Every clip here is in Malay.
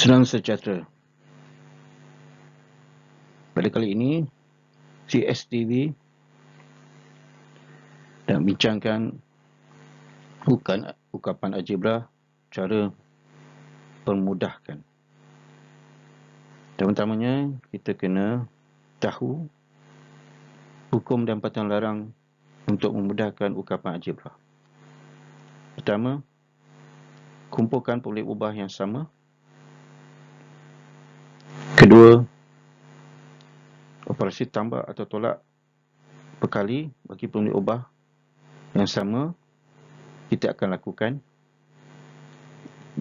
Senang sejahtera. Pada kali ini, CSTV nak bincangkan ukapan algebra cara permudahkan. Pertamanya, kita kena tahu hukum dan patang larang untuk memudahkan ukapan algebra. Pertama, kumpulkan pelik ubah yang sama. Kedua, operasi tambah atau tolak perkali bagi pelik ubah yang sama kita akan lakukan.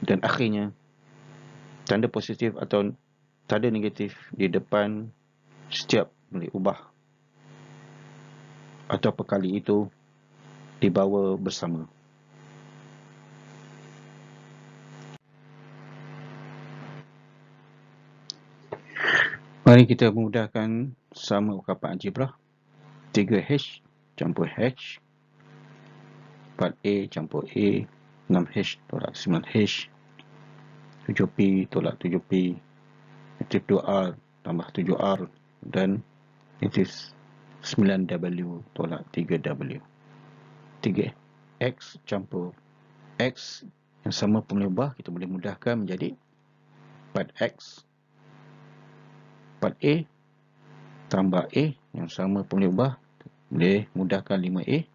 Dan akhirnya, tanda positif atau tanda negatif di depan setiap pelik ubah atau perkali itu dibawa bersama. Mari kita mudahkan sama ukapan algebra. 3H campur H, 4A campur A, 6H tolak 9H, 7P tolak 7P, negatif 2R tambah 7R, dan negatif 9W tolak 3W. 3X campur X yang sama pemenuh ubah, kita boleh mudahkan menjadi 4X, 4A tambah A yang sama pemenuh ubah, boleh mudahkan 5A.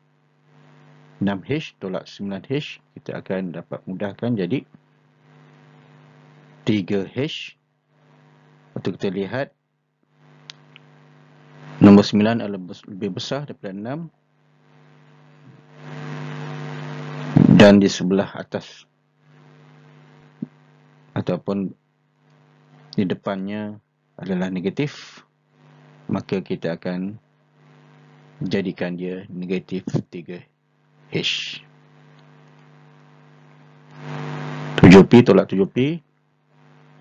6H tolak 9H, kita akan dapat mudahkan jadi 3H. Untuk kita lihat, nombor 9 adalah lebih besar daripada 6, dan di sebelah atas ataupun di depannya adalah negatif, maka kita akan jadikan dia negatif 3H. 7P tolak 7P,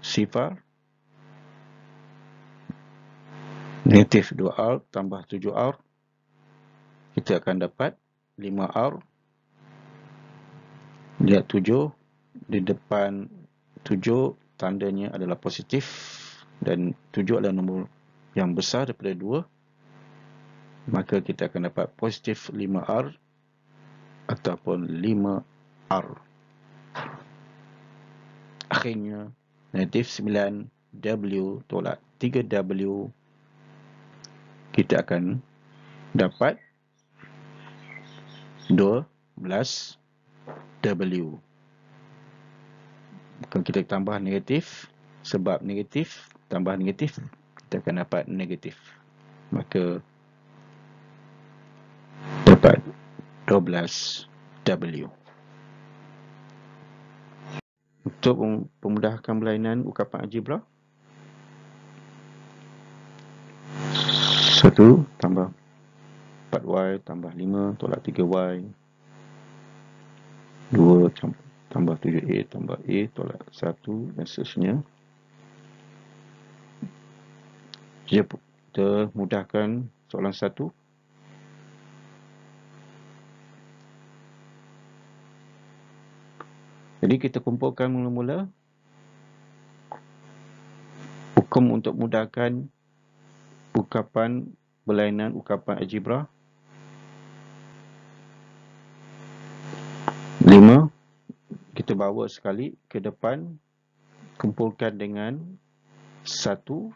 sifar, negatif 2R tambah 7R, kita akan dapat 5R. Lihat 7, di depan 7 tandanya adalah positif, dan 7 adalah nombor yang besar daripada 2, maka kita akan dapat positif 5R ataupun 5R. Akhirnya, negatif 9W tolak 3W, kita akan dapat 12W. Kalau kita tambah negatif, sebab negatif tambah negatif, kita akan dapat negatif. Maka dapat 12W. Untuk memudahkan berlainan ukapan algebra, 1 tambah 4Y tambah 5 tolak 3Y, 2 tambah 7A tambah A tolak 1, dan seterusnya. Kita mudahkan soalan 1. Jadi kita kumpulkan mula-mula hukum untuk mudahkan ukapan berlainan ukapan algebra. 5, kita bawa sekali ke depan, kumpulkan dengan 1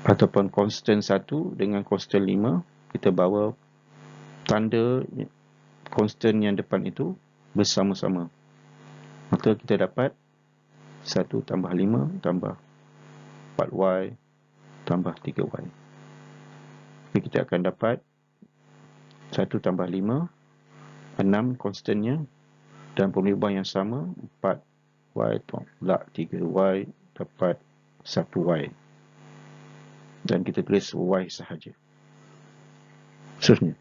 ataupun constant 1 dengan constant 5, kita bawa tanda constant yang depan itu bersama-sama, maka kita dapat 1 tambah 5 tambah 4Y tambah 3Y. Jadi kita akan dapat 1 tambah 5, 6 constantnya, dan pemenuh ubah yang sama, 4Y tolak 3Y dapat 1Y. Dan kita tulis Y sahaja. Seterusnya,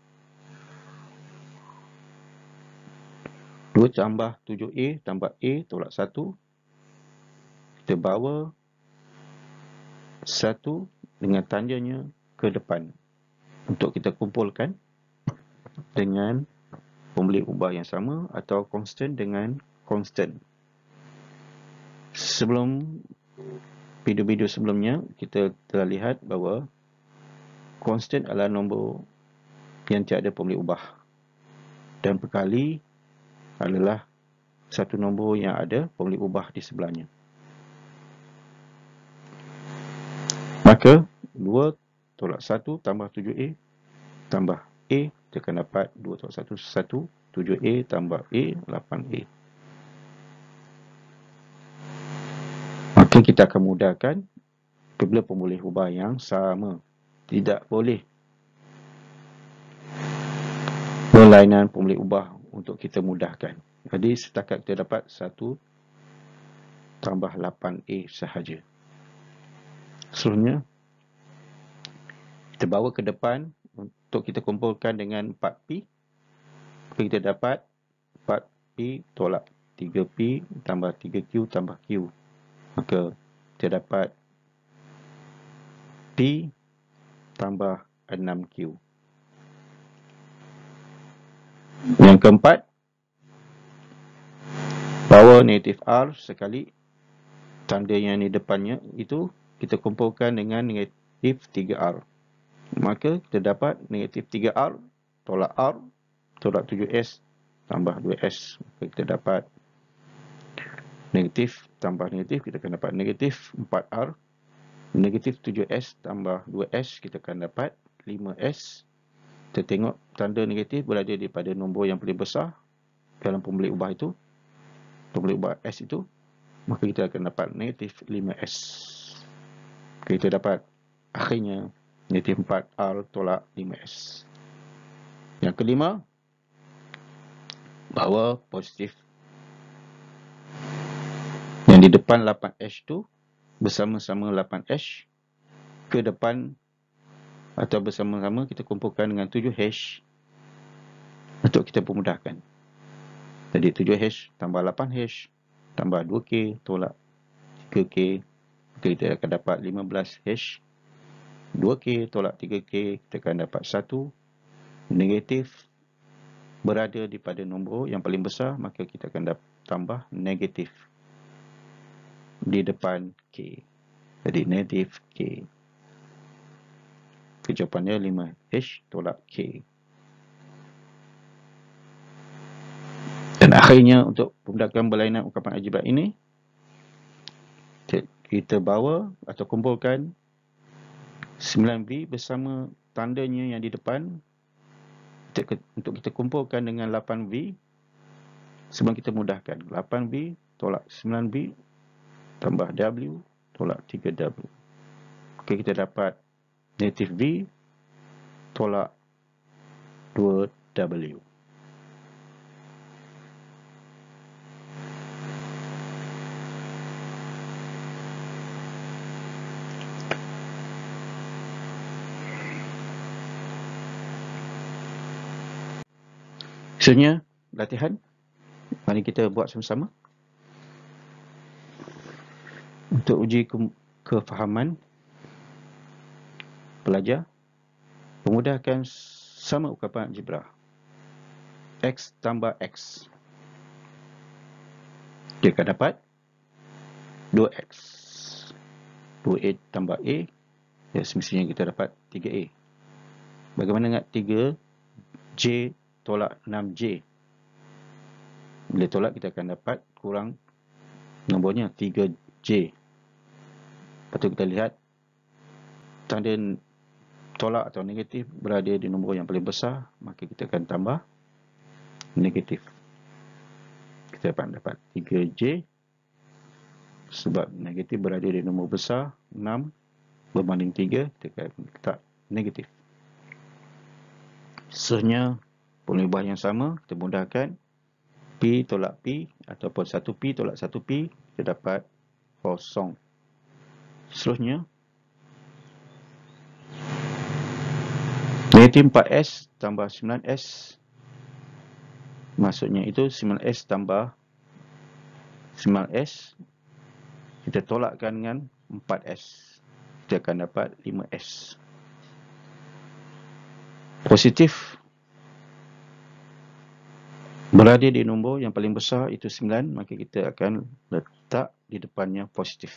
2 tambah 7A tambah A tolak 1, kita bawa 1 dengan tandanya ke depan untuk kita kumpulkan dengan pemelik ubah yang sama atau constant dengan constant. sebelum video-video sebelumnya, kita telah lihat bahawa konstan adalah nombor yang tiada pemboleh ubah, dan perkali adalah satu nombor yang ada pemboleh ubah di sebelahnya. Maka 2 tolak 1 tambah 7A tambah A, kita akan dapat 2 tolak 1, 1, 7A tambah A, 8A. Maka kita akan mudahkan apabila pemboleh ubah yang sama. Tidak boleh berlainan pemboleh ubah untuk kita mudahkan. Jadi setakat kita dapat 1 tambah 8A sahaja. Seterusnya, kita bawa ke depan untuk kita kumpulkan dengan 4P. Kita dapat 4P tolak 3P tambah 3Q tambah Q. Maka kita dapat P tambah 6Q. Yang keempat, bawa negatif R sekali. Tanda yang di depannya itu kita kumpulkan dengan negatif 3R. Maka kita dapat negatif 3R tolak R tolak 7S tambah 2S. Maka kita dapat negatif tambah negatif, kita akan dapat negatif 4R. Negatif 7S tambah 2S, kita akan dapat 5S. Kita tengok tanda negatif berada daripada nombor yang paling besar dalam pemboleh ubah itu, pemboleh ubah S itu. Maka kita akan dapat negatif 5S. Kita dapat akhirnya negatif 4R tolak 5S. Yang kelima, bahawa positif yang di depan 8H itu bersama-sama 8H ke depan atau bersama-sama kita kumpulkan dengan 7H untuk kita permudahkan. Jadi 7H tambah 8H tambah 2K tolak 3K, kita akan dapat 15H. 2K tolak 3K, kita akan dapat 1. Negatif berada di pada nombor yang paling besar, maka kita akan tambah negatif di depan K. Jadi negatif K. Jawapannya 5H tolak K. Dan akhirnya untuk pembudakan berlainan ungkapan algebra ini, kita bawa atau kumpulkan 9V bersama tandanya yang di depan untuk kita kumpulkan dengan 8V. Sebelum kita mudahkan, 8V tolak 9V tambah W tolak 3W. Okey, kita dapat negatif V tolak 2W. Seterusnya, latihan. Mari kita buat sama-sama untuk uji kefahaman pelajar. Pemudahkan sama ungkapan algebra. X tambah X, kita akan dapat 2X. 2A tambah A, ya semestinya kita dapat 3A. Bagaimana dengan 3J tolak 6J? Bila tolak, kita akan dapat kurang nombornya 3J. Lepas tu kita lihat tanda tolak atau negatif berada di nombor yang paling besar, maka kita akan tambah negatif. Kita akan dapat 3J sebab negatif berada di nombor besar. 6 berbanding 3, kita akan letak negatif. Seterusnya, pemboleh ubah yang sama, kita mudahkan. P tolak P ataupun 1P tolak 1P, kita dapat kosong. Seterusnya, negatif 4S tambah 9S, maksudnya itu 9S tambah 9S, kita tolakkan dengan 4S, kita akan dapat 5S. Positif berada di nombor yang paling besar itu 9, maka kita akan letak di depannya positif.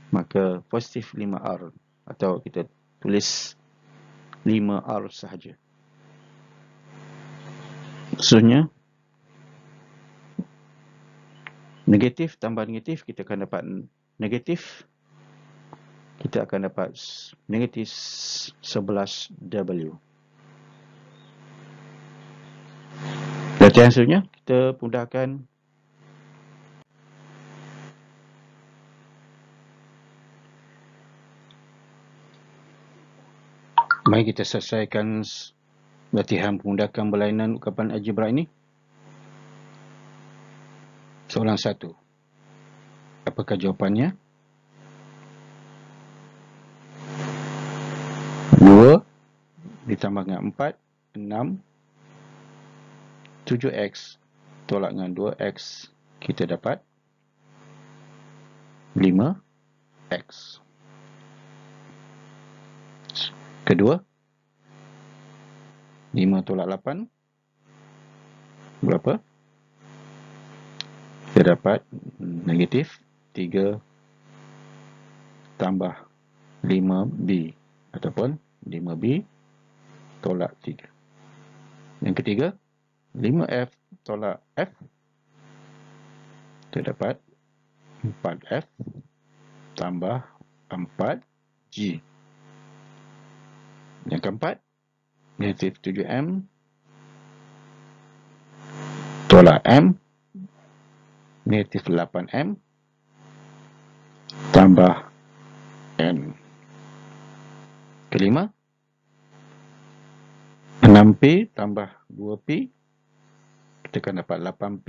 Maka positif 5R, atau kita tulis 5R sahaja. Maksudnya negatif tambah negatif, kita akan dapat negatif. Kita akan dapat negatif 11W. Latihan seterusnya, kita mudahkan mari kita selesaikan latihan pemudahkan berlainan ungkapan algebra ini. Soalan 1. Apakah jawapannya? 2 ditambah dengan 4, 6. 7x tolak dengan 2x, kita dapat 5x. Kedua, 5 tolak 8 berapa? Kita dapat negatif 3 tambah 5b, ataupun 5b tolak 3. Yang ketiga, 5f tolak f, kita dapat 4f tambah 4g. Yang keempat, negatif 7m tolak m, negatif 8m tambah n. Kelima, 6p tambah 2p, kita akan dapat 8p.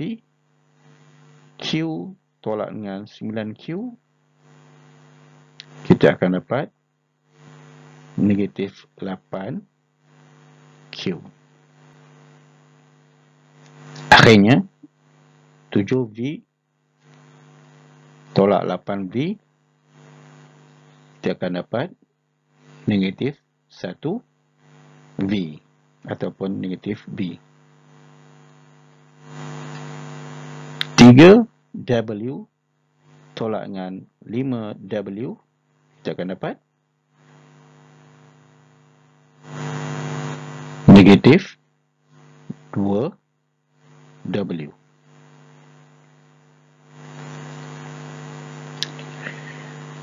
Q tolak dengan 9q, kita akan dapat negatif 8q. Akhirnya, 7v tolak 8v, kita akan dapat negatif 1v, ataupun negatif b. 3w tolak dengan 5w, kita akan dapat negatif 2w.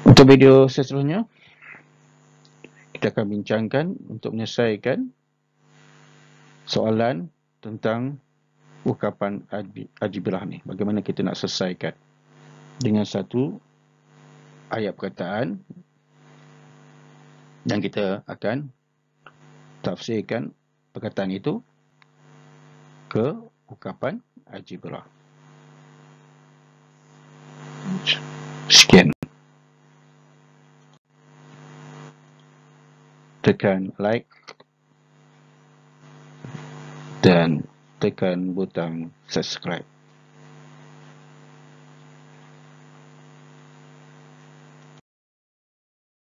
Untuk video seterusnya, kita akan bincangkan untuk menyelesaikan soalan tentang ungkapan algebrah ni. Bagaimana kita nak selesaikan dengan satu ayat perkataan, dan kita akan tafsirkan perkataan itu ke ungkapan algebrah. Sekian. Tekan like dan tekan butang subscribe.